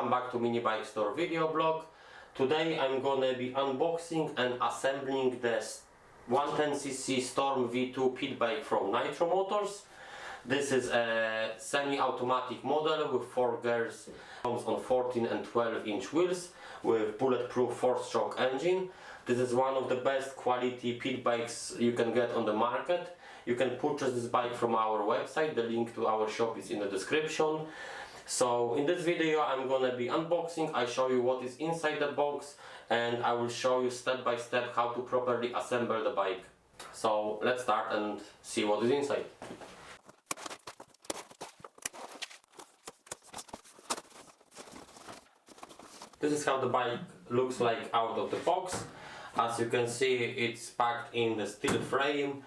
Welcome back to Mini Bike Store video blog. Today I'm gonna be unboxing and assembling the 110cc Storm V2 pit bike from Nitro Motors. This is a semi-automatic model with 4 gears, comes on 14 and 12 inch wheels with bulletproof 4-stroke engine. This is one of the best quality pit bikes you can get on the market. You can purchase this bike from our website, the link to our shop is in the description. So in this video I'm gonna be unboxing. I show you what is inside the box and I will show you step by step how to properly assemble the bike. So let's start and see what is inside. This is how the bike looks like out of the box. As you can see, it's packed in the steel frame.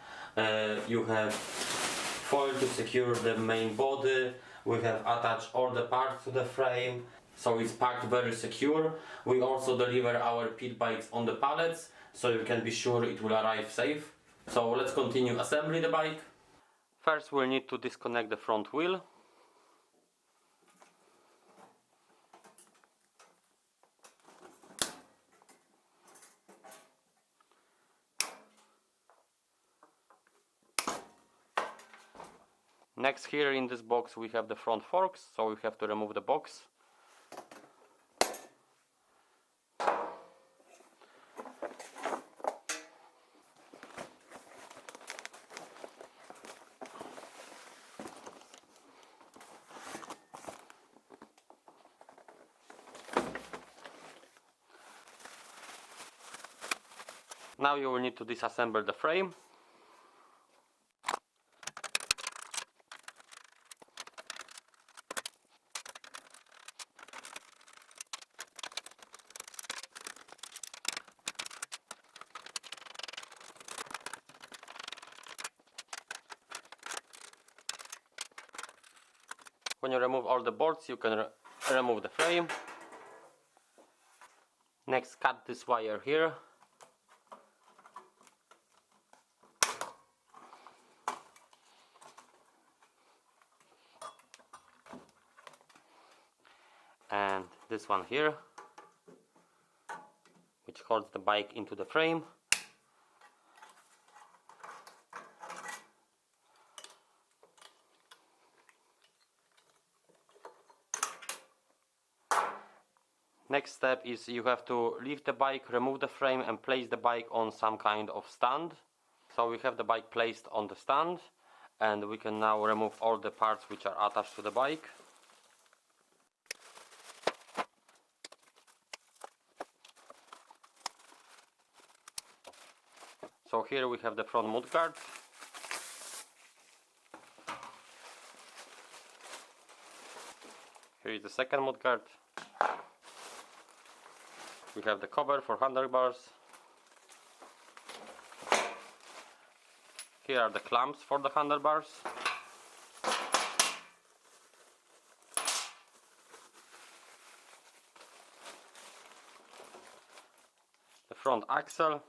You have foil to secure the main body. We have attached all the parts to the frame, so it's packed very secure. We also deliver our pit bikes on the pallets, so you can be sure it will arrive safe. So let's continue assembling the bike. First we'll need to disconnect the front wheel. Next, here in this box we have the front forks, so we have to remove the box. Now you will need to disassemble the frame. When you remove all the bolts, you can remove the frame. Next, cut this wire here. And this one here, which holds the bike into the frame. Next step is you have to lift the bike, remove the frame and place the bike on some kind of stand. So we have the bike placed on the stand and we can now remove all the parts which are attached to the bike. So here we have the front mudguard. Here is the second mudguard. We have the cover for handlebars. Here are the clamps for the handlebars. The front axle.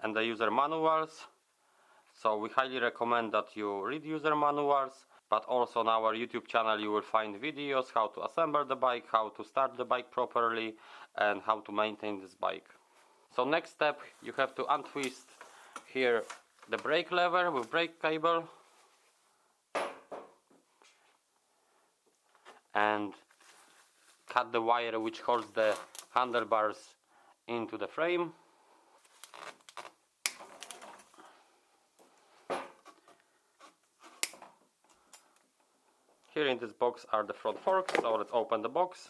And the user manuals. So we highly recommend that you read user manuals. But also on our YouTube channel you will find videos how to assemble the bike, how to start the bike properly and how to maintain this bike. So next step, you have to untwist here the brake lever with brake cable and cut the wire which holds the handlebars into the frame. Here in this box are the front forks, so let's open the box.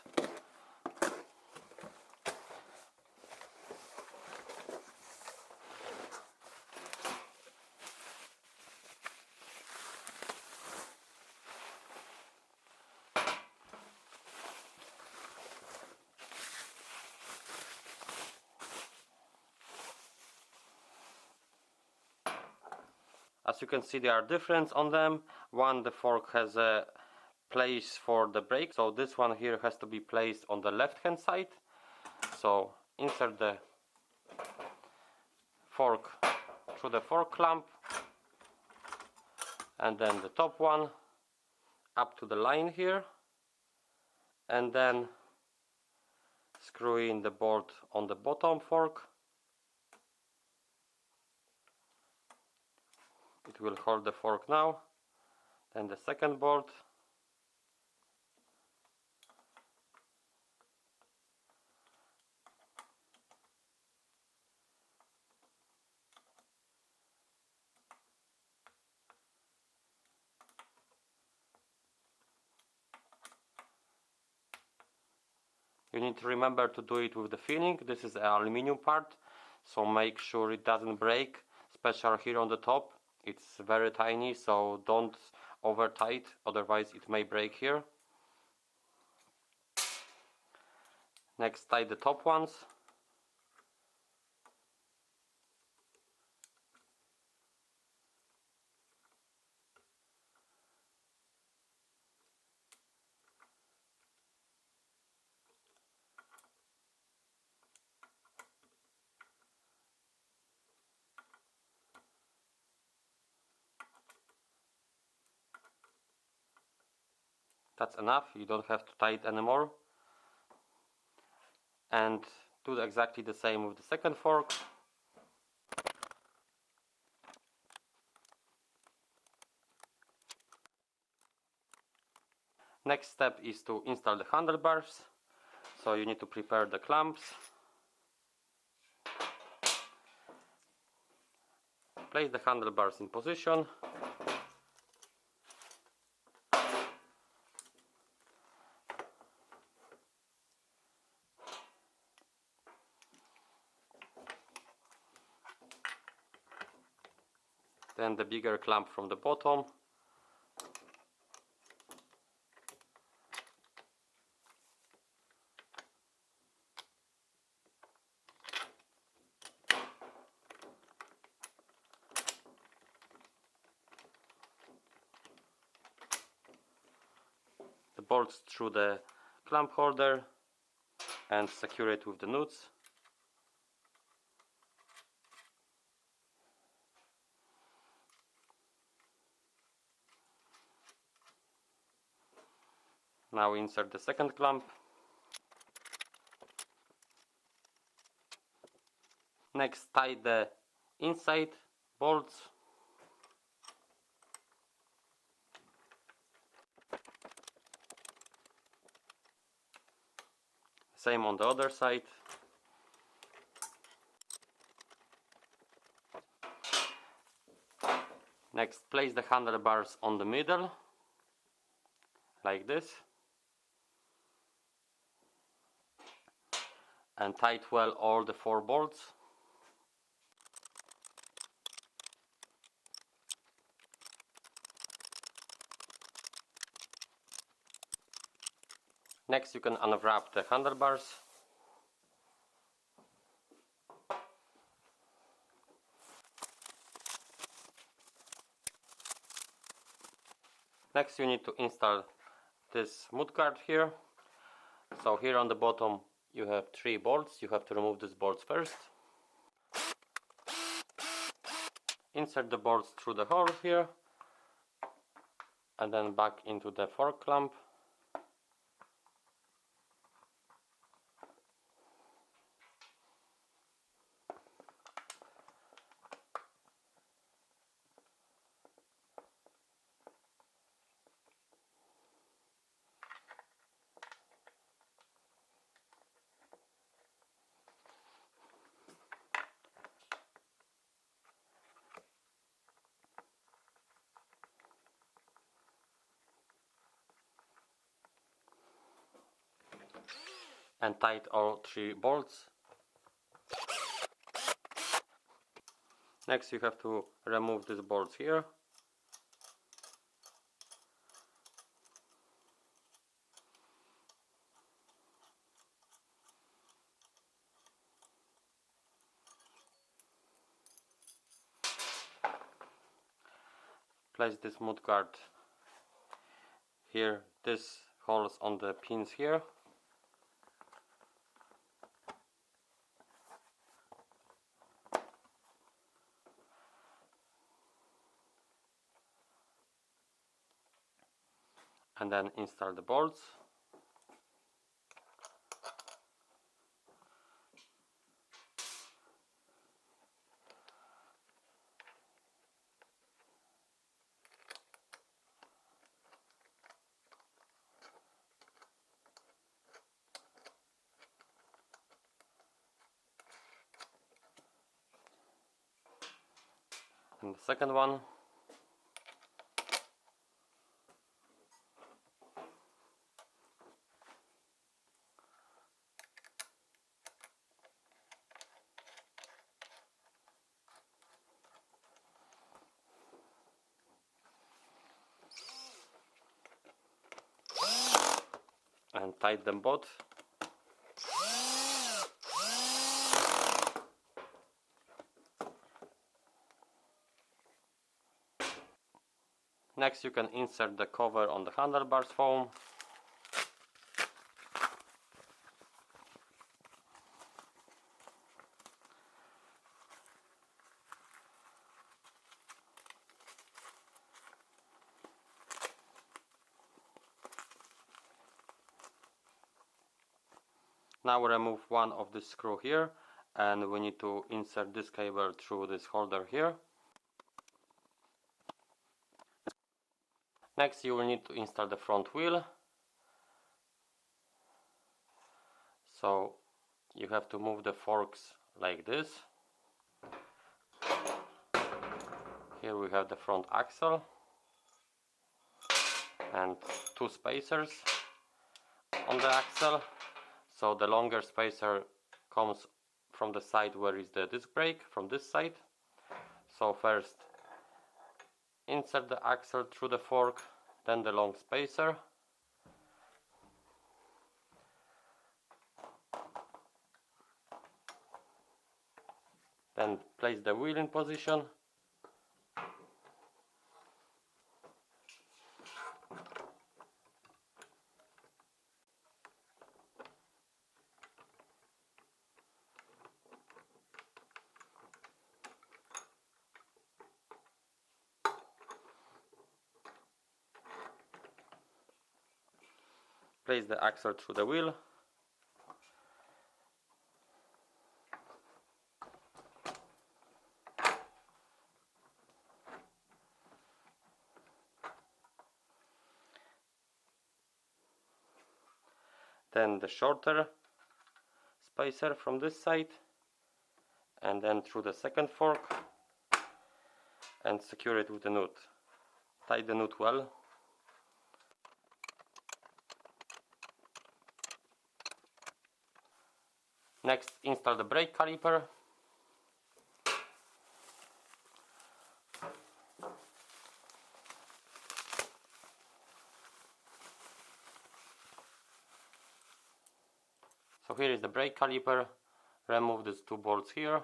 As you can see, there are differences on them. One, the fork has a place for the brake, so this one here has to be placed on the left hand side. So insert the fork through the fork clamp and then the top one up to the line here, and then screw in the bolt on the bottom fork. It will hold the fork now. Then the second bolt. You need to remember to do it with the filling. This is an aluminum part, so make sure it doesn't break, especially here on the top. It's very tiny, so don't over tight, otherwise it may break here. Next, tie the top ones. That's enough, you don't have to tie it anymore. And do exactly the same with the second fork. Next step is to install the handlebars. So you need to prepare the clamps. Place the handlebars in position. Then the bigger clamp from the bottom. The bolts through the clamp holder and secure it with the nuts. Now insert the second clamp. Next, tie the inside bolts. Same on the other side. Next, place the handlebars on the middle, like this. And tight well all the 4 bolts. Next you can unwrap the handlebars. Next you need to install this mudguard here. So here on the bottom you have 3 bolts. You have to remove these bolts first. Insert the bolts through the hole here and then back into the fork clamp. And tight all 3 bolts. Next you have to remove these bolts here. Place this mudguard here, this holes on the pins here. and then install the bolts. And the second one. And tighten them both. Next you can insert the cover on the handlebars foam. Now we remove one of this screw here, and we need to insert this cable through this holder here. Next you will need to install the front wheel. So you have to move the forks like this. Here we have the front axle and two spacers on the axle. So the longer spacer comes from the side where is the disc brake, from this side. So first insert the axle through the fork, then the long spacer. Then place the wheel in position. Place the axle through the wheel. Then the shorter spacer from this side, and then through the second fork, and secure it with the nut. Tie the nut well. Next, install the brake caliper. So here is the brake caliper. Remove these two bolts here.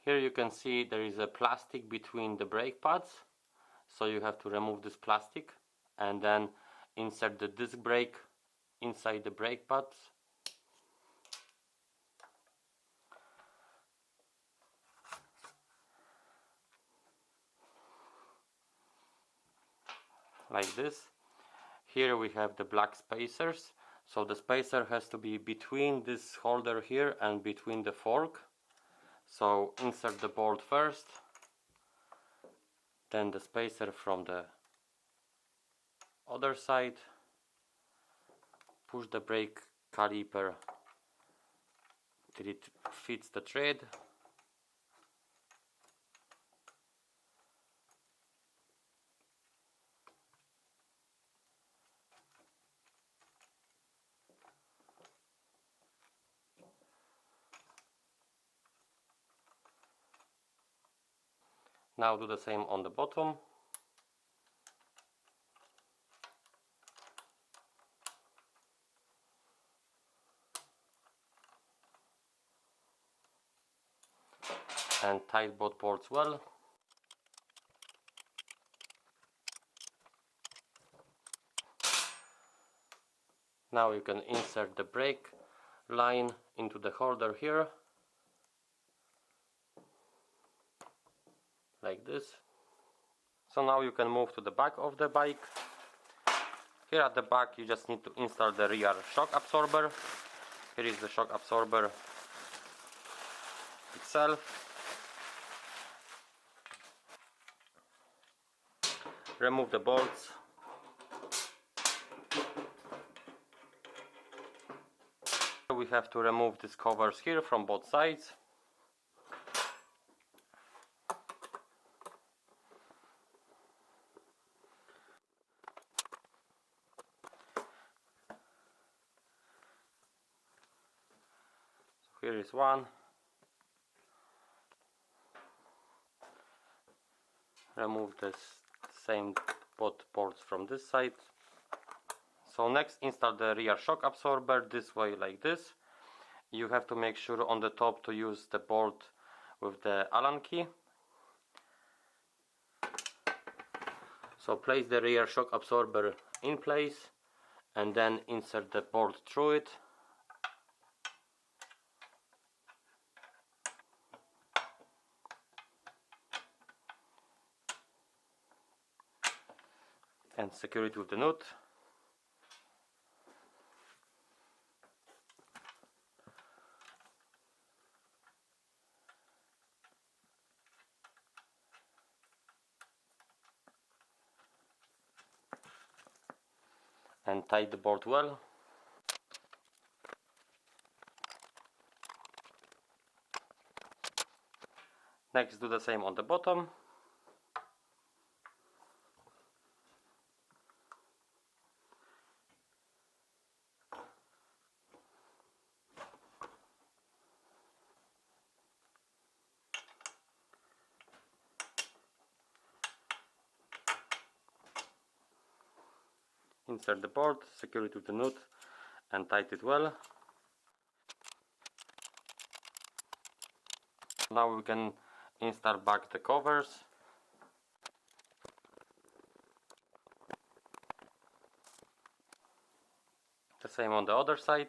Here you can see there is a plastic between the brake pads, so you have to remove this plastic and then insert the disc brake inside the brake pads. Like this. Here we have the black spacers, so the spacer has to be between this holder here and between the fork. So insert the bolt first, then the spacer from the other side, push the brake caliper till it fits the thread. Now do the same on the bottom. And tight both bolts well. Now you can insert the brake line into the holder here, like this. So now you can move to the back of the bike. Here at the back you just need to install the rear shock absorber. Here is the shock absorber itself. Remove the bolts. We have to remove these covers here from both sides. So here is one. Remove this same both bolts from this side. So next, install the rear shock absorber this way, like this. You have to make sure on the top to use the bolt with the Allen key. So place the rear shock absorber in place and then insert the bolt through it. And secure it with the nut. And tight the bolt well. Next, do the same on the bottom. Insert the bolt, secure it with the nut and tight it well. Now we can install back the covers. The same on the other side.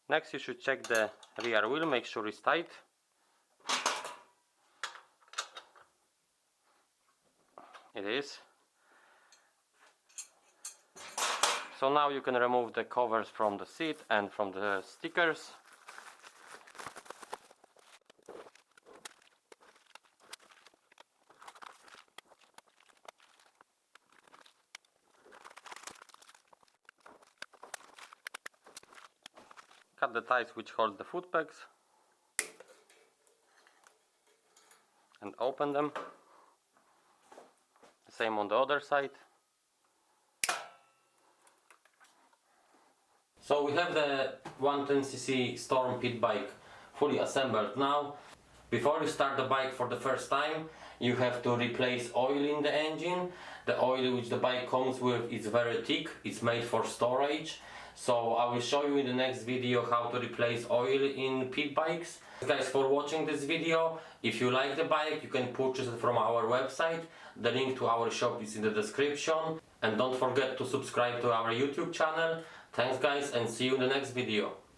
Next, you should check the rear wheel, make sure it's tight. It is. So now you can remove the covers from the seat and from the stickers. Cut the ties which hold the foot pegs and open them. Same on the other side. So we have the 110cc Storm pit bike fully assembled now. Before you start the bike for the first time, you have to replace oil in the engine. The oil which the bike comes with is very thick, it's made for storage. So I will show you in the next video how to replace oil in pit bikes. Thanks guys for watching this video. If you like the bike, you can purchase it from our website. The link to our shop is in the description. And don't forget to subscribe to our YouTube channel. Thanks guys and see you in the next video.